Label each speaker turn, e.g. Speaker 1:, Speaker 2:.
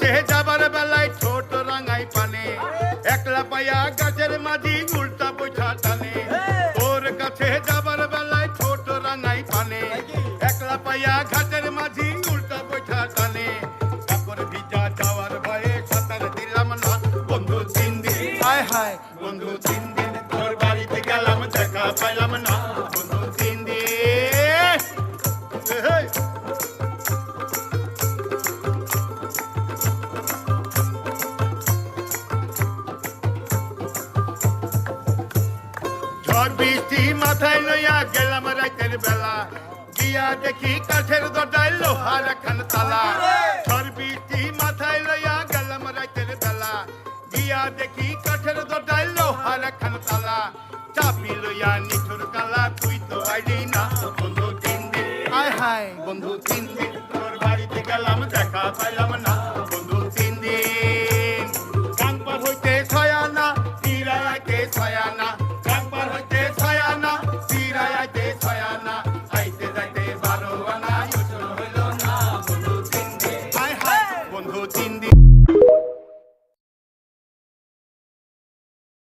Speaker 1: কাছে যাবার বেলায় ছোট রাঙাই পানে একলা পায়া গাছের মাঝি উল্টা বৈঠা টানে তোর কাছে যাবার বেলায় ছোট রাঙাই পানে একলা পায়া ঘাটের মাঝি উল্টা বৈঠা টানে কাপড় ভিজা যাওয়ার ভয়ে সাঁতার দিলাম না বন্ধু 3 দিন হায় হায় বন্ধু 3 দিন তোর বাড়িতে গেলাম দেখা পাইলাম না বন্ধু 3 দিন ঝড় বৃষ্টি মাথায় লইয়া গেলাম রাতের বেলা গিয়া দেখি কাঠের দরজায় লোহার খান তালা ঝড় বৃষ্টি মাথায় লইয়া গেলাম রাতের বেলা গিয়া দেখি কাঠের দরজায় লোহার খান তালা চাপি লইয়া নিঠুর কালা তুই তো আইলি না বন্ধু 3 দিন আয় হায় বন্ধু 3 দিন তোর বাড়িতে গেলাম দেখা পাইলাম না বন্ধু 3 দিন গাংপার হইতে ছয়ানা ফিরাইতে ছয়ানা গাংপার হইতে ছয়ানা ফিরাইতে ছয়ানা আইতে যাইতে 12 আনা ইউসুল হইল না বন্ধু 3 দিন আয় হায় বন্ধু 3 দিন